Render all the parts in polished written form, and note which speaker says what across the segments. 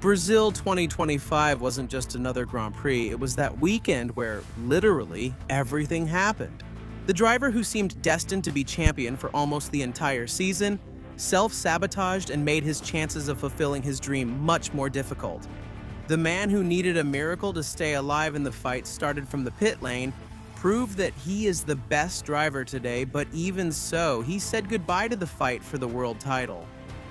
Speaker 1: Brazil 2025 wasn't just another Grand Prix, it was that weekend where literally everything happened. The driver who seemed destined to be champion for almost the entire season self-sabotaged and made his chances of fulfilling his dream much more difficult. The man who needed a miracle to stay alive in the fight started from the pit lane, proved that he is the best driver today, but even so, he said goodbye to the fight for the world title.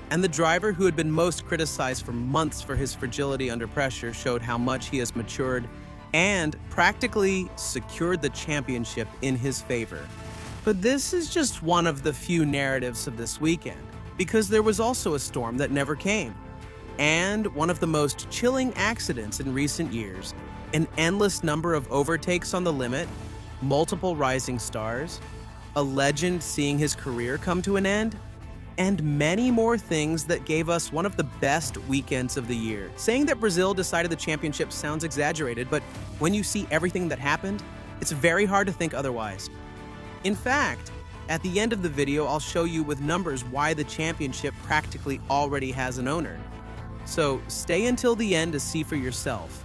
Speaker 1: And the driver who had been most criticized for months for his fragility under pressure showed how much he has matured and practically secured the championship in his favor. But this is just one of the few narratives of this weekend, because there was also a storm that never came. And one of the most chilling accidents in recent years, an endless number of overtakes on the limit, multiple rising stars, a legend seeing his career come to an end, and many more things that gave us one of the best weekends of the year. Saying that Brazil decided the championship sounds exaggerated, but when you see everything that happened, it's very hard to think otherwise. In fact, at the end of the video, I'll show you with numbers why the championship practically already has an owner. So stay until the end to see for yourself.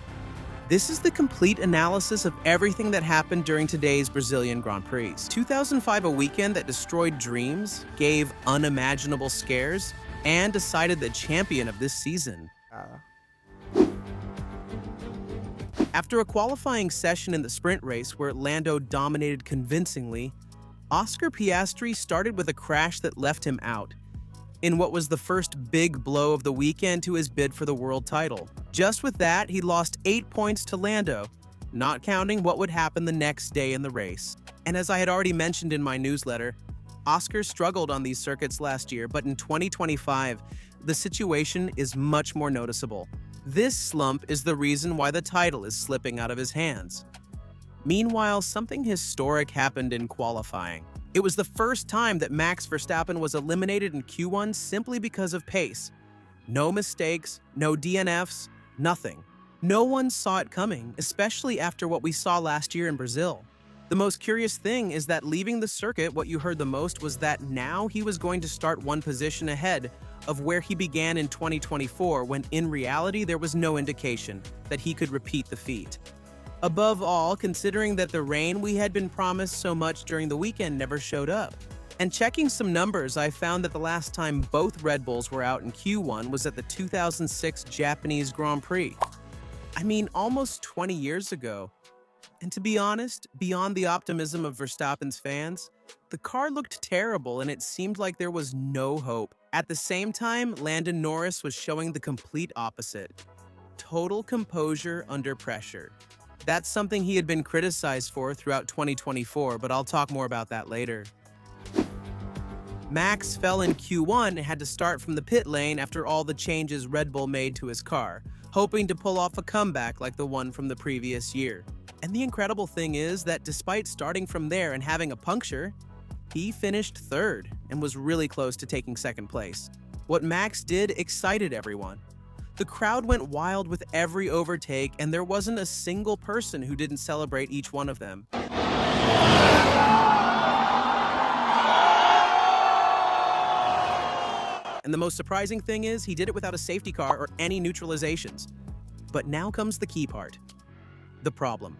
Speaker 1: This is the complete analysis of everything that happened during today's Brazilian Grand Prix. 2005, a weekend that destroyed dreams, gave unimaginable scares, and decided the champion of this season. After a qualifying session in the sprint race where Lando dominated convincingly, Oscar Piastri started with a crash that left him out, in what was the first big blow of the weekend to his bid for the world title. Just with that, he lost 8 points to Lando, not counting what would happen the next day in the race. And as I had already mentioned in my newsletter, Oscar struggled on these circuits last year, but in 2025, the situation is much more noticeable. This slump is the reason why the title is slipping out of his hands. Meanwhile, something historic happened in qualifying. It was the first time that Max Verstappen was eliminated in Q1 simply because of pace. No mistakes, no DNFs, nothing. No one saw it coming, especially after what we saw last year in Brazil. The most curious thing is that leaving the circuit, what you heard the most was that now he was going to start one position ahead of where he began in 2024, when in reality there was no indication that he could repeat the feat. Above all, considering that the rain we had been promised so much during the weekend never showed up. And checking some numbers, I found that the last time both Red Bulls were out in Q1 was at the 2006 Japanese Grand Prix. I mean, almost 20 years ago. And to be honest, beyond the optimism of Verstappen's fans, the car looked terrible and it seemed like there was no hope. At the same time, Lando Norris was showing the complete opposite. Total composure under pressure. That's something he had been criticized for throughout 2024, but I'll talk more about that later. Max fell in Q1 and had to start from the pit lane after all the changes Red Bull made to his car, hoping to pull off a comeback like the one from the previous year. And the incredible thing is that despite starting from there and having a puncture, he finished third and was really close to taking second place. What Max did excited everyone. The crowd went wild with every overtake, and there wasn't a single person who didn't celebrate each one of them. And the most surprising thing is, he did it without a safety car or any neutralizations. But now comes the key part. The problem.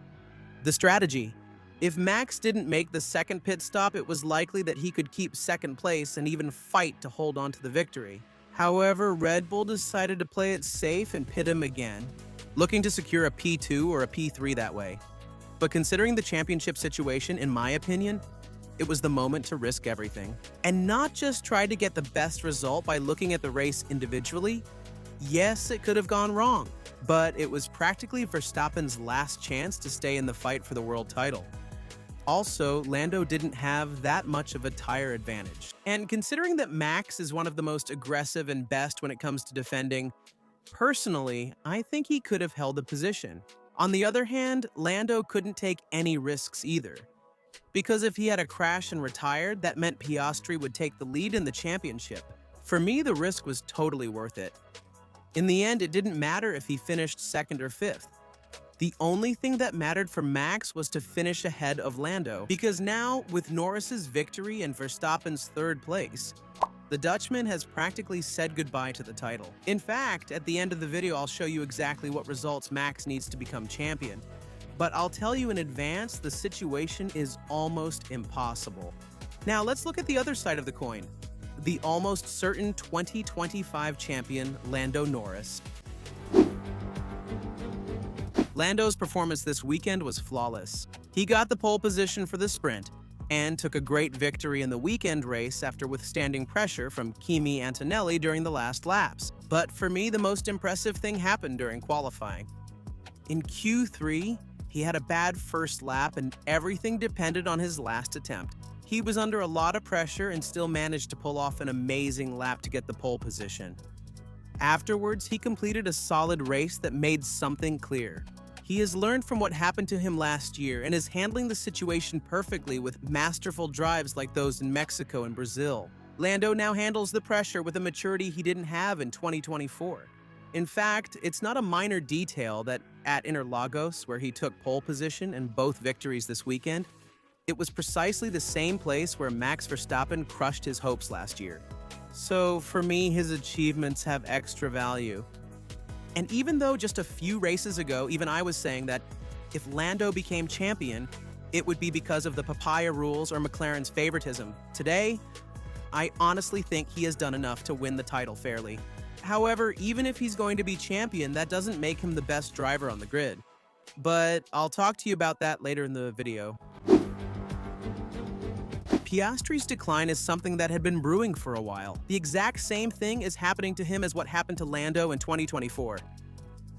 Speaker 1: The strategy. If Max didn't make the second pit stop, it was likely that he could keep second place and even fight to hold on to the victory. However, Red Bull decided to play it safe and pit him again, looking to secure a P2 or a P3 that way. But considering the championship situation, in my opinion, it was the moment to risk everything. And not just try to get the best result by looking at the race individually. Yes, it could have gone wrong, but it was practically Verstappen's last chance to stay in the fight for the world title. Also, Lando didn't have that much of a tire advantage. And considering that Max is one of the most aggressive and best when it comes to defending, personally, I think he could have held the position. On the other hand, Lando couldn't take any risks either. Because if he had a crash and retired, that meant Piastri would take the lead in the championship. For me, the risk was totally worth it. In the end, it didn't matter if he finished second or fifth. The only thing that mattered for Max was to finish ahead of Lando, because now, with Norris's victory and Verstappen's third place, the Dutchman has practically said goodbye to the title. In fact, at the end of the video, I'll show you exactly what results Max needs to become champion. But I'll tell you in advance, the situation is almost impossible. Now let's look at the other side of the coin. The almost certain 2025 champion, Lando Norris. Lando's performance this weekend was flawless. He got the pole position for the sprint and took a great victory in the weekend race after withstanding pressure from Kimi Antonelli during the last laps. But for me, the most impressive thing happened during qualifying. In Q3, he had a bad first lap and everything depended on his last attempt. He was under a lot of pressure and still managed to pull off an amazing lap to get the pole position. Afterwards, he completed a solid race that made something clear. He has learned from what happened to him last year and is handling the situation perfectly with masterful drives like those in Mexico and Brazil. Lando now handles the pressure with a maturity he didn't have in 2024. In fact, it's not a minor detail that at Interlagos, where he took pole position and both victories this weekend, it was precisely the same place where Max Verstappen crushed his hopes last year. So for me, his achievements have extra value. And even though just a few races ago, even I was saying that if Lando became champion, it would be because of the papaya rules or McLaren's favoritism. Today, I honestly think he has done enough to win the title fairly. However, even if he's going to be champion, that doesn't make him the best driver on the grid. But I'll talk to you about that later in the video. Piastri's decline is something that had been brewing for a while. The exact same thing is happening to him as what happened to Lando in 2024.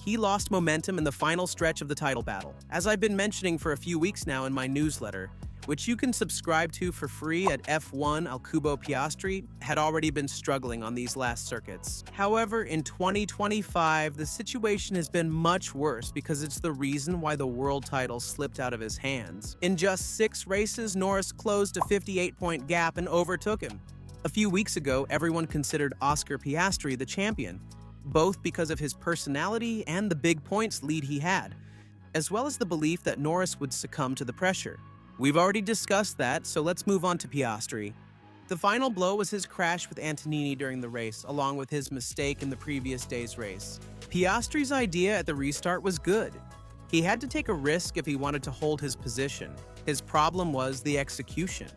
Speaker 1: He lost momentum in the final stretch of the title battle. As I've been mentioning for a few weeks now in my newsletter, which you can subscribe to for free at F1 Al Cubo, Piastri had already been struggling on these last circuits. However, in 2025, the situation has been much worse because it's the reason why the world title slipped out of his hands. In just 6 races, Norris closed a 58-point gap and overtook him. A few weeks ago, everyone considered Oscar Piastri the champion, both because of his personality and the big points lead he had, as well as the belief that Norris would succumb to the pressure. We've already discussed that, so let's move on to Piastri. The final blow was his crash with Antonelli during the race, along with his mistake in the previous day's race. Piastri's idea at the restart was good. He had to take a risk if he wanted to hold his position. His problem was the execution.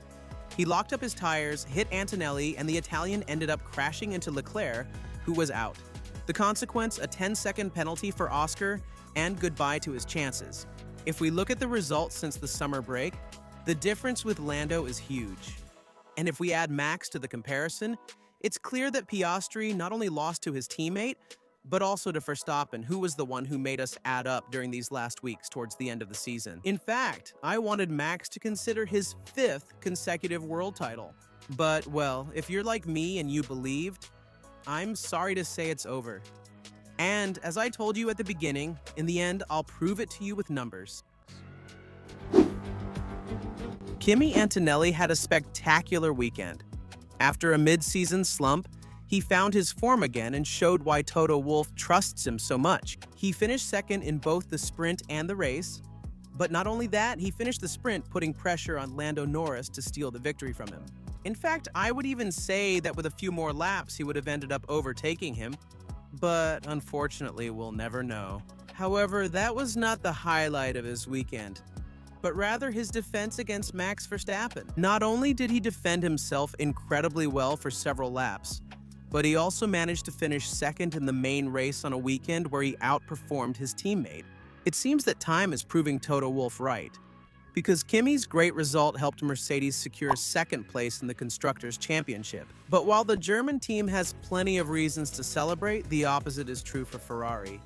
Speaker 1: He locked up his tires, hit Antonelli, and the Italian ended up crashing into Leclerc, who was out. The consequence, a 10-second penalty for Oscar, and goodbye to his chances. If we look at the results since the summer break, the difference with Lando is huge. And if we add Max to the comparison, it's clear that Piastri not only lost to his teammate, but also to Verstappen, who was the one who made us add up during these last weeks towards the end of the season. In fact, I wanted Max to consider his 5th consecutive world title. But, well, if you're like me and you believed, I'm sorry to say it's over. And, as I told you at the beginning, in the end, I'll prove it to you with numbers. Kimi Antonelli had a spectacular weekend. After a mid-season slump, he found his form again and showed why Toto Wolff trusts him so much. He finished second in both the sprint and the race, but not only that, he finished the sprint putting pressure on Lando Norris to steal the victory from him. In fact, I would even say that with a few more laps, he would have ended up overtaking him. But unfortunately, we'll never know. However, that was not the highlight of his weekend, but rather his defense against Max Verstappen. Not only did he defend himself incredibly well for several laps, but he also managed to finish second in the main race on a weekend where he outperformed his teammate. It seems that time is proving Toto Wolff right, because Kimi's great result helped Mercedes secure second place in the Constructors' Championship. But while the German team has plenty of reasons to celebrate, the opposite is true for Ferrari.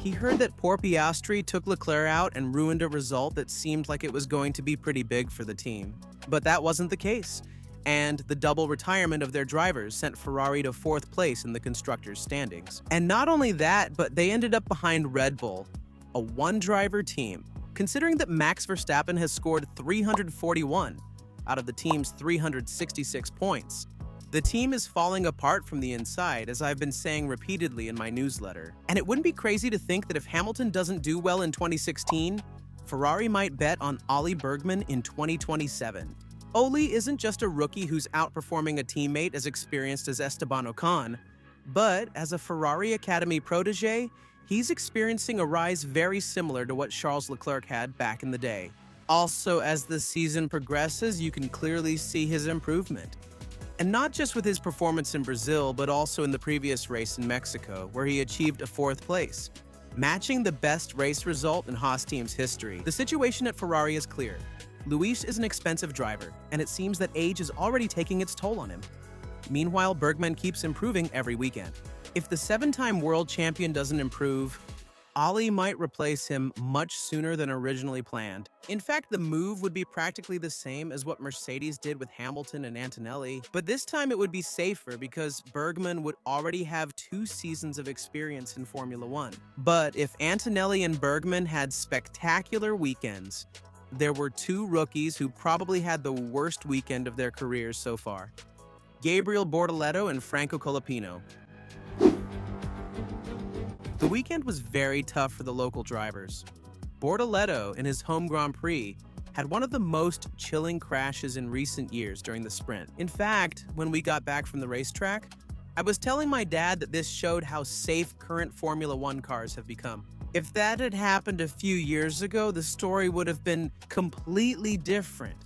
Speaker 1: He heard that poor Piastri took Leclerc out and ruined a result that seemed like it was going to be pretty big for the team. But that wasn't the case, and the double retirement of their drivers sent Ferrari to 4th place in the Constructors' standings. And not only that, but they ended up behind Red Bull, a one-driver team. Considering that Max Verstappen has scored 341 out of the team's 366 points, the team is falling apart from the inside, as I've been saying repeatedly in my newsletter. And it wouldn't be crazy to think that if Hamilton doesn't do well in 2016, Ferrari might bet on Ollie Bergman in 2027. Oli isn't just a rookie who's outperforming a teammate as experienced as Esteban Ocon, but as a Ferrari Academy protege, he's experiencing a rise very similar to what Charles Leclerc had back in the day. Also, as the season progresses, you can clearly see his improvement. And not just with his performance in Brazil, but also in the previous race in Mexico, where he achieved a 4th place, matching the best race result in Haas team's history. The situation at Ferrari is clear. Luis is an expensive driver, and it seems that age is already taking its toll on him. Meanwhile, Bergman keeps improving every weekend. If the 7-time world champion doesn't improve, Oli might replace him much sooner than originally planned. In fact, the move would be practically the same as what Mercedes did with Hamilton and Antonelli, but this time it would be safer because Bergman would already have 2 seasons of experience in Formula One. But if Antonelli and Bergman had spectacular weekends, there were 2 rookies who probably had the worst weekend of their careers so far: Gabriel Bortoleto and Franco Colapinto. The weekend was very tough for the local drivers. Bortoleto, in his home Grand Prix, had one of the most chilling crashes in recent years during the sprint. In fact, when we got back from the racetrack, I was telling my dad that this showed how safe current Formula One cars have become. If that had happened a few years ago, the story would have been completely different.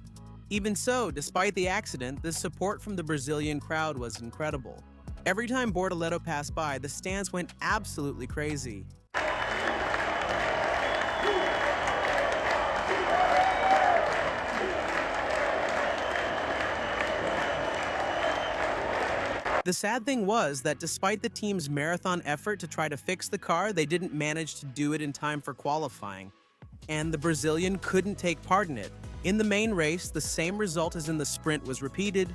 Speaker 1: Even so, despite the accident, the support from the Brazilian crowd was incredible. Every time Bortoleto passed by, the stands went absolutely crazy. The sad thing was that despite the team's marathon effort to try to fix the car, they didn't manage to do it in time for qualifying, and the Brazilian couldn't take part in it. In the main race, the same result as in the sprint was repeated,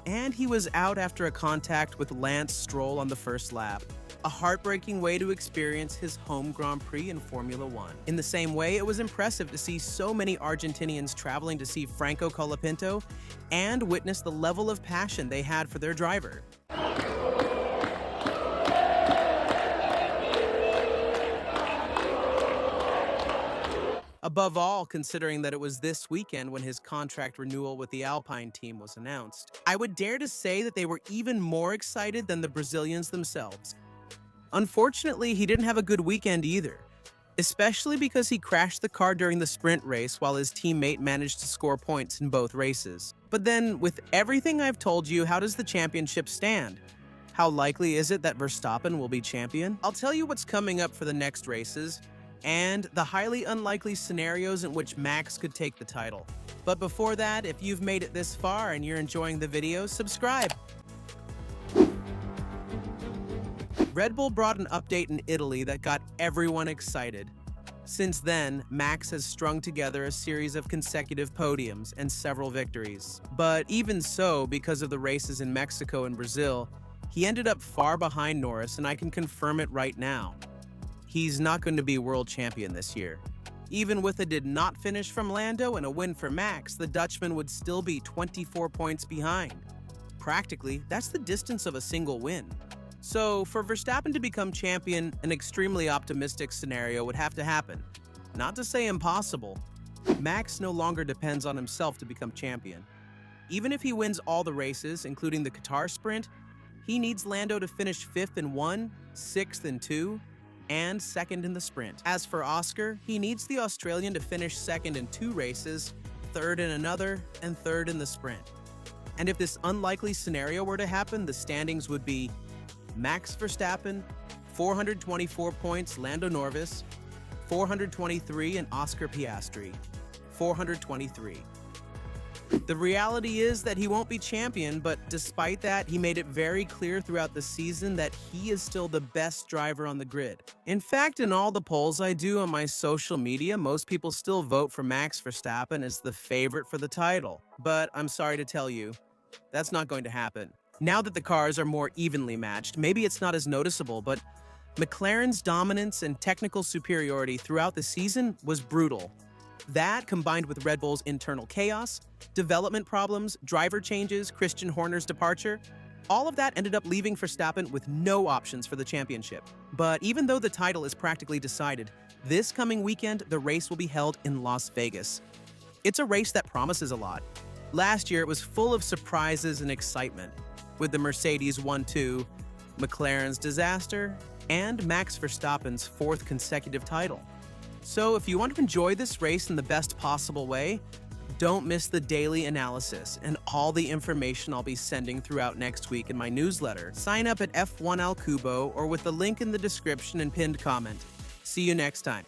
Speaker 1: and he was out after a contact with Lance Stroll on the first lap. A heartbreaking way to experience his home Grand Prix in Formula One. In the same way, it was impressive to see so many Argentinians traveling to see Franco Colapinto and witness the level of passion they had for their driver. Above all, considering that it was this weekend when his contract renewal with the Alpine team was announced, I would dare to say that they were even more excited than the Brazilians themselves. Unfortunately, he didn't have a good weekend either, especially because he crashed the car during the sprint race while his teammate managed to score points in both races. But then, with everything I've told you, how does the championship stand? How likely is it that Verstappen will be champion? I'll tell you what's coming up for the next races, and the highly unlikely scenarios in which Max could take the title. But before that, if you've made it this far and you're enjoying the video, subscribe! Red Bull brought an update in Italy that got everyone excited. Since then, Max has strung together a series of consecutive podiums and several victories. But even so, because of the races in Mexico and Brazil, he ended up far behind Norris, and I can confirm it right now. He's not going to be world champion this year. Even with a did not finish from Lando and a win for Max, the Dutchman would still be 24 points behind. Practically, that's the distance of a single win. So, for Verstappen to become champion, an extremely optimistic scenario would have to happen. Not to say impossible. Max no longer depends on himself to become champion. Even if he wins all the races, including the Qatar sprint, he needs Lando to finish 5th in one, 6th in two, and 2nd in the sprint. As for Oscar, he needs the Australian to finish 2nd in 2 races, 3rd in another, and 3rd in the sprint. And if this unlikely scenario were to happen, the standings would be Max Verstappen, 424 points, Lando Norris, 423, and Oscar Piastri, 423. The reality is that he won't be champion, but despite that, he made it very clear throughout the season that he is still the best driver on the grid. In fact, in all the polls I do on my social media, most people still vote for Max Verstappen as the favorite for the title. But I'm sorry to tell you, that's not going to happen. Now that the cars are more evenly matched, maybe it's not as noticeable, but McLaren's dominance and technical superiority throughout the season was brutal. That, combined with Red Bull's internal chaos, development problems, driver changes, Christian Horner's departure, all of that ended up leaving Verstappen with no options for the championship. But even though the title is practically decided, this coming weekend, the race will be held in Las Vegas. It's a race that promises a lot. Last year, it was full of surprises and excitement, with the Mercedes 1-2, McLaren's disaster, and Max Verstappen's fourth consecutive title. So if you want to enjoy this race in the best possible way, don't miss the daily analysis and all the information I'll be sending throughout next week in my newsletter. Sign up at F1 Al Cubo or with the link in the description and pinned comment. See you next time.